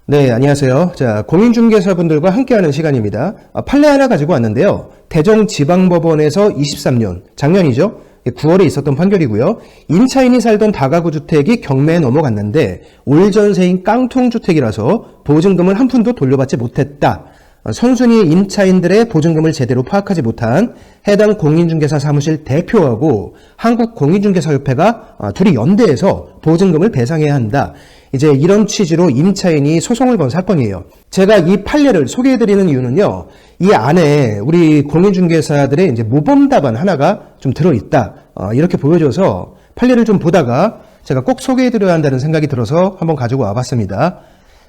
네, 안녕하세요. 자, 공인중개사분들과 함께하는 시간입니다. 판례 하나 가지고 왔는데요. 대전지방법원에서 23년, 작년이죠. 9월에 있었던 판결이고요. 임차인이 살던 다가구 주택이 경매에 넘어갔는데 올 전세인 깡통주택이라서 보증금을 한 푼도 돌려받지 못했다. 선순위 임차인들의 보증금을 제대로 파악하지 못한 해당 공인중개사 사무실 대표하고 한국공인중개사협회가 둘이 연대해서 보증금을 배상해야 한다. 이제 이런 취지로 임차인이 소송을 건 사건이에요. 제가 이 판례를 소개해드리는 이유는요, 이 안에 우리 공인중개사들의 이제 모범 답안 하나가 좀 들어있다. 이렇게 보여줘서 판례를 좀 보다가 제가 꼭 소개해드려야 한다는 생각이 들어서 한번 가지고 와봤습니다.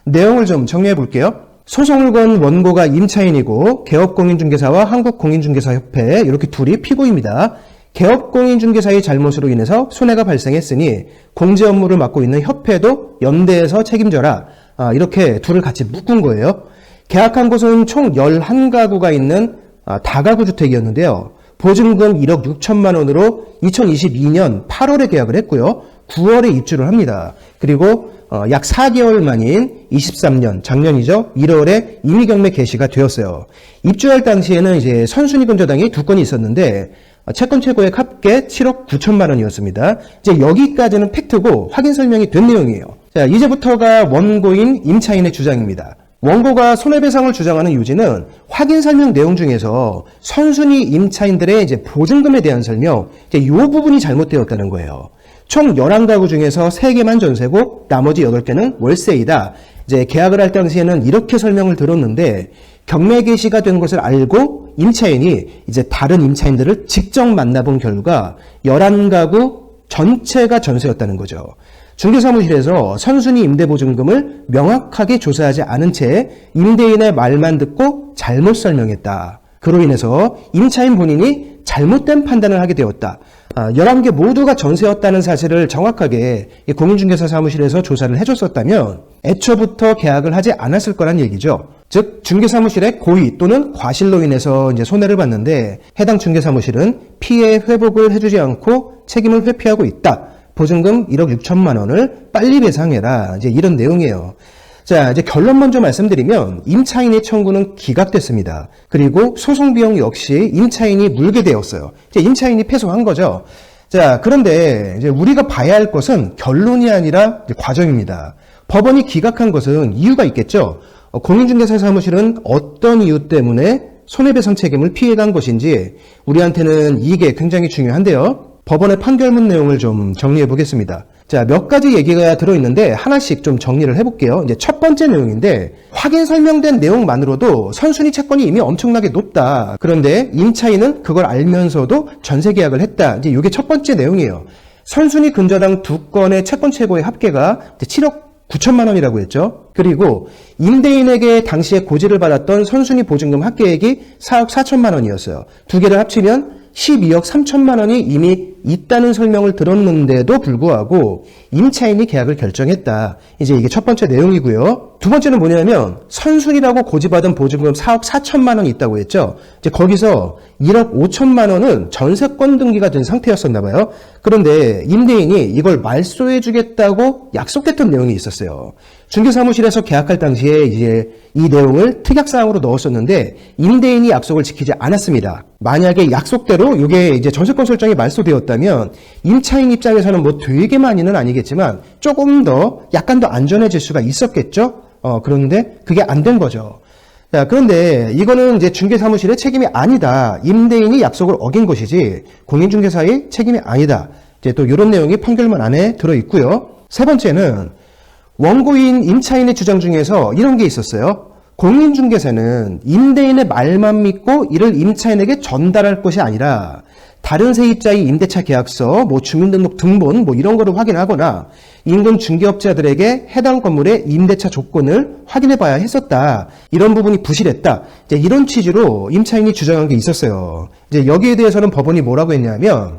내용을 좀 정리해 볼게요. 소송을 건 원고가 임차인이고 개업공인중개사와 한국공인중개사협회 이렇게 둘이 피고입니다. 개업공인중개사의 잘못으로 인해서 손해가 발생했으니 공제 업무를 맡고 있는 협회도 연대해서 책임져라. 이렇게 둘을 같이 묶은 거예요. 계약한 곳은 총 11가구가 있는 다가구 주택이었는데요. 보증금 1억 6천만 원으로 2022년 8월에 계약을 했고요. 9월에 입주를 합니다. 그리고 약 4개월 만인 23년, 작년이죠. 1월에 임의경매 개시가 되었어요. 입주할 당시에는 이제 선순위 근저당이 2건이 있었는데 채권 최고액 합계 7억 9천만 원이었습니다. 이제 여기까지는 팩트고 확인 설명이 된 내용이에요. 자, 이제부터가 원고인 임차인의 주장입니다. 원고가 손해배상을 주장하는 요지는 확인 설명 내용 중에서 선순위 임차인들의 이제 보증금에 대한 설명, 이제 이 부분이 잘못되었다는 거예요. 총 11가구 중에서 3개만 전세고 나머지 8개는 월세이다. 이제 계약을 할 당시에는 이렇게 설명을 들었는데 경매 개시가 된 것을 알고 임차인이 이제 다른 임차인들을 직접 만나본 결과 11가구 전체가 전세였다는 거죠. 중개사무실에서 선순위 임대보증금을 명확하게 조사하지 않은 채 임대인의 말만 듣고 잘못 설명했다. 그로 인해서 임차인 본인이 잘못된 판단을 하게 되었다. 11개 모두가 전세였다는 사실을 정확하게 공인중개사 사무실에서 조사를 해줬었다면 애초부터 계약을 하지 않았을 거란 얘기죠. 즉 중개사무실의 고의 또는 과실로 인해서 이제 손해를 봤는데 해당 중개사무실은 피해 회복을 해주지 않고 책임을 회피하고 있다. 보증금 1억 6천만 원을 빨리 배상해라. 이제 이런 내용이에요. 자, 이제 결론 먼저 말씀드리면 임차인의 청구는 기각됐습니다. 그리고 소송 비용 역시 임차인이 물게 되었어요. 이제 임차인이 패소한 거죠. 자, 그런데 이제 우리가 봐야 할 것은 결론이 아니라 이제 과정입니다. 법원이 기각한 것은 이유가 있겠죠. 공인중개사 사무실은 어떤 이유 때문에 손해배상 책임을 피해간 것인지 우리한테는 이게 굉장히 중요한데요. 법원의 판결문 내용을 좀 정리해 보겠습니다. 자, 몇 가지 얘기가 들어있는데 하나씩 좀 정리를 해볼게요. 이제 첫 번째 내용인데 확인 설명된 내용만으로도 선순위 채권이 이미 엄청나게 높다. 그런데 임차인은 그걸 알면서도 전세 계약을 했다. 이제 이게 첫 번째 내용이에요. 선순위 근저당 2건의 채권 최고의 합계가 7억 9천만 원이라고 했죠. 그리고 임대인에게 당시에 고지를 받았던 선순위 보증금 합계액이 4억 4천만 원이었어요. 두 개를 합치면 12억 3천만 원이 이미 있다는 설명을 들었는데도 불구하고 임차인이 계약을 결정했다. 이제 이게 첫 번째 내용이고요. 두 번째는 뭐냐면 선순위라고 고지받은 보증금 4억 4천만 원이 있다고 했죠. 이제 거기서 1억 5천만 원은 전세권 등기가 된 상태였었나 봐요. 그런데 임대인이 이걸 말소해 주겠다고 약속했던 내용이 있었어요. 중개사무실에서 계약할 당시에 이제 이 내용을 특약사항으로 넣었었는데 임대인이 약속을 지키지 않았습니다. 만약에 약속대로 이게 이제 전세권 설정이 말소되었다면 임차인 입장에서는 뭐 되게 많이는 아니겠지만 조금 더 약간 더 안전해질 수가 있었겠죠. 그런데 그게 안 된 거죠. 자, 그런데 이거는 이제 중개사무실의 책임이 아니다. 임대인이 약속을 어긴 것이지 공인중개사의 책임이 아니다. 이제 또 이런 내용이 판결문 안에 들어 있고요. 세 번째는 원고인 임차인의 주장 중에서 이런 게 있었어요. 공인중개사는 임대인의 말만 믿고 이를 임차인에게 전달할 것이 아니라 다른 세입자의 임대차 계약서, 주민등록 등본 이런 거를 확인하거나 인근 중개업자들에게 해당 건물의 임대차 조건을 확인해 봐야 했었다. 이런 부분이 부실했다. 이제 이런 취지로 임차인이 주장한 게 있었어요. 이제 여기에 대해서는 법원이 뭐라고 했냐면,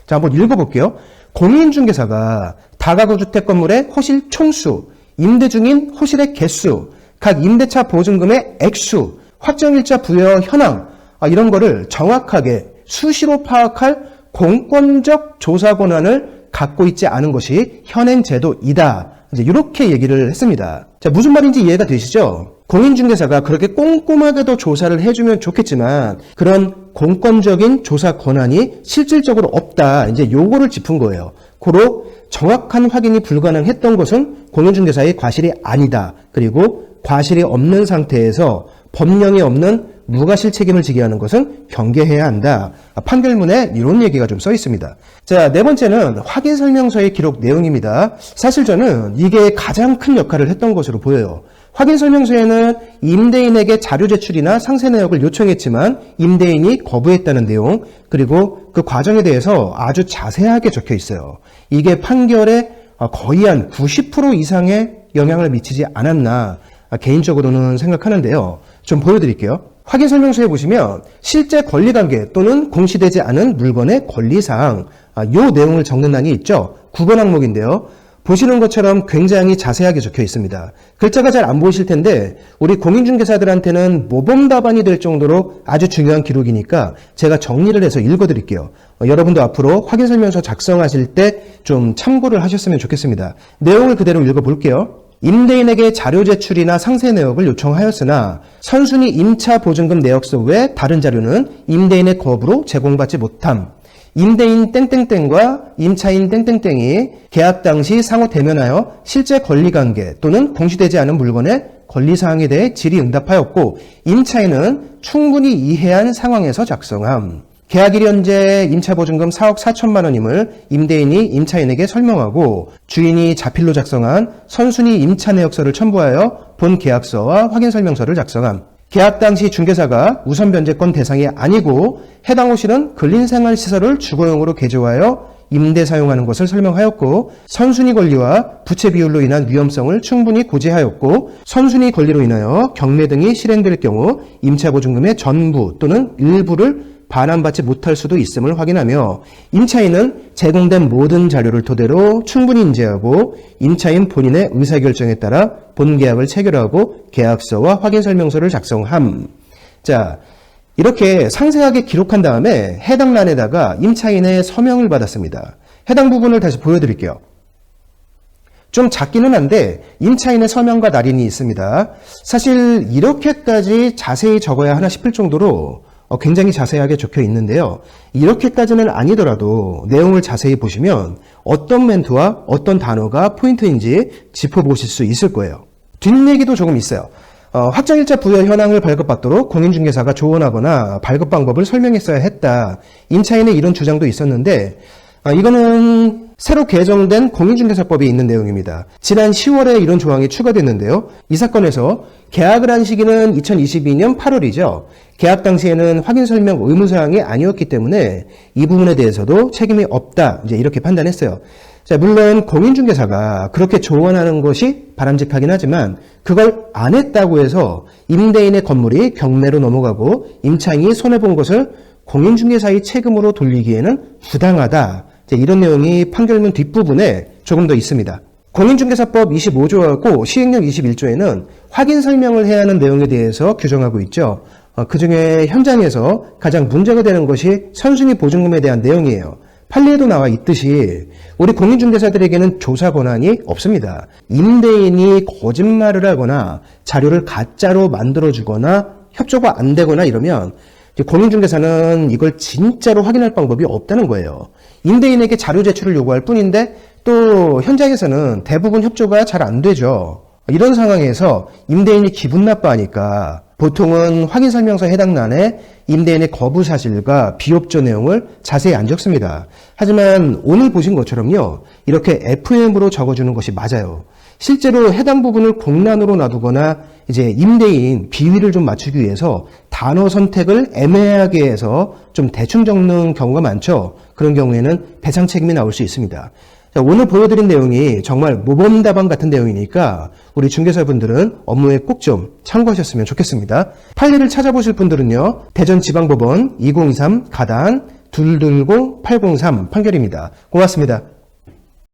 자, 한번 읽어볼게요. 공인중개사가 다가구 주택 건물의 호실 총수, 임대 중인 호실의 개수, 각 임대차 보증금의 액수, 확정일자 부여 현황, 이런 거를 정확하게 수시로 파악할 공권적 조사 권한을 갖고 있지 않은 것이 현행 제도이다. 이제 이렇게 얘기를 했습니다. 자, 무슨 말인지 이해가 되시죠? 공인중개사가 그렇게 꼼꼼하게도 조사를 해주면 좋겠지만 그런 공권적인 조사 권한이 실질적으로 없다. 이제 요거를 짚은 거예요. 고로 정확한 확인이 불가능했던 것은 공인중개사의 과실이 아니다. 그리고 과실이 없는 상태에서 법령이 없는 무과실 책임을 지게 하는 것은 경계해야 한다. 판결문에 이런 얘기가 좀 써 있습니다. 자, 네 번째는 확인 설명서의 기록 내용입니다. 사실 저는 이게 가장 큰 역할을 했던 것으로 보여요. 확인 설명서에는 임대인에게 자료 제출이나 상세 내역을 요청했지만 임대인이 거부했다는 내용, 그리고 그 과정에 대해서 아주 자세하게 적혀 있어요. 이게 판결에 거의 한 90% 이상의 영향을 미치지 않았나 개인적으로는 생각하는데요. 좀 보여드릴게요. 확인 설명서에 보시면 실제 권리관계 또는 공시되지 않은 물건의 권리사항, 요 내용을 적는欄이 있죠. 9번 항목인데요. 보시는 것처럼 굉장히 자세하게 적혀 있습니다. 글자가 잘 안 보이실 텐데 우리 공인중개사들한테는 모범 답안이 될 정도로 아주 중요한 기록이니까 제가 정리를 해서 읽어드릴게요. 여러분도 앞으로 확인설명서 작성하실 때 좀 참고를 하셨으면 좋겠습니다. 내용을 그대로 읽어볼게요. 임대인에게 자료 제출이나 상세 내역을 요청하였으나 선순위 임차 보증금 내역서 외 다른 자료는 임대인의 거부로 제공받지 못함. 임대인 땡땡땡과 임차인 땡땡땡이 계약 당시 상호 대면하여 실제 권리관계 또는 공시되지 않은 물건의 권리사항에 대해 질의 응답하였고 임차인은 충분히 이해한 상황에서 작성함. 계약일 현재 임차보증금 4억 4천만 원임을 임대인이 임차인에게 설명하고 주인이 자필로 작성한 선순위 임차 내역서를 첨부하여 본 계약서와 확인설명서를 작성함. 계약 당시 중개사가 우선 변제권 대상이 아니고 해당 호실은 근린생활시설을 주거용으로 개조하여 임대 사용하는 것을 설명하였고 선순위 권리와 부채 비율로 인한 위험성을 충분히 고지하였고 선순위 권리로 인하여 경매 등이 실행될 경우 임차보증금의 전부 또는 일부를 반환받지 못할 수도 있음을 확인하며 임차인은 제공된 모든 자료를 토대로 충분히 인지하고 임차인 본인의 의사결정에 따라 본계약을 체결하고 계약서와 확인설명서를 작성함. 자, 이렇게 상세하게 기록한 다음에 해당 란에다가 임차인의 서명을 받았습니다. 해당 부분을 다시 보여드릴게요. 좀 작기는 한데 임차인의 서명과 날인이 있습니다. 사실 이렇게까지 자세히 적어야 하나 싶을 정도로 굉장히 자세하게 적혀 있는데요. 이렇게까지는 아니더라도 내용을 자세히 보시면 어떤 멘트와 어떤 단어가 포인트인지 짚어보실 수 있을 거예요. 뒷얘기도 조금 있어요. 확정일자 부여 현황을 발급받도록 공인중개사가 조언하거나 발급 방법을 설명했어야 했다. 임차인의 이런 주장도 있었는데 이거는 새로 개정된 공인중개사법에 있는 내용입니다. 지난 10월에 이런 조항이 추가됐는데요. 이 사건에서 계약을 한 시기는 2022년 8월이죠. 계약 당시에는 확인설명 의무사항이 아니었기 때문에 이 부분에 대해서도 책임이 없다. 이제 이렇게 판단했어요. 자, 물론 공인중개사가 그렇게 조언하는 것이 바람직하긴 하지만 그걸 안 했다고 해서 임대인의 건물이 경매로 넘어가고 임차인이 손해본 것을 공인중개사의 책임으로 돌리기에는 부당하다. 이런 내용이 판결문 뒷부분에 조금 더 있습니다. 공인중개사법 25조하고 시행령 21조에는 확인 설명을 해야 하는 내용에 대해서 규정하고 있죠. 그중에 현장에서 가장 문제가 되는 것이 선순위 보증금에 대한 내용이에요. 판례에도 나와 있듯이 우리 공인중개사들에게는 조사 권한이 없습니다. 임대인이 거짓말을 하거나 자료를 가짜로 만들어주거나 협조가 안 되거나 이러면 공인중개사는 이걸 진짜로 확인할 방법이 없다는 거예요. 임대인에게 자료 제출을 요구할 뿐인데 또 현장에서는 대부분 협조가 잘 안 되죠. 이런 상황에서 임대인이 기분 나빠하니까 보통은 확인설명서 해당란에 임대인의 거부 사실과 비협조 내용을 자세히 안 적습니다. 하지만 오늘 보신 것처럼요. 이렇게 FM으로 적어주는 것이 맞아요. 실제로 해당 부분을 공란으로 놔두거나 이제 임대인 비위를 좀 맞추기 위해서 단어 선택을 애매하게 해서 좀 대충 적는 경우가 많죠. 그런 경우에는 배상 책임이 나올 수 있습니다. 자, 오늘 보여드린 내용이 정말 모범답안 같은 내용이니까 우리 중개사분들은 업무에 꼭 좀 참고하셨으면 좋겠습니다. 판례를 찾아보실 분들은요. 대전지방법원 2023 가단 220803 판결입니다. 고맙습니다.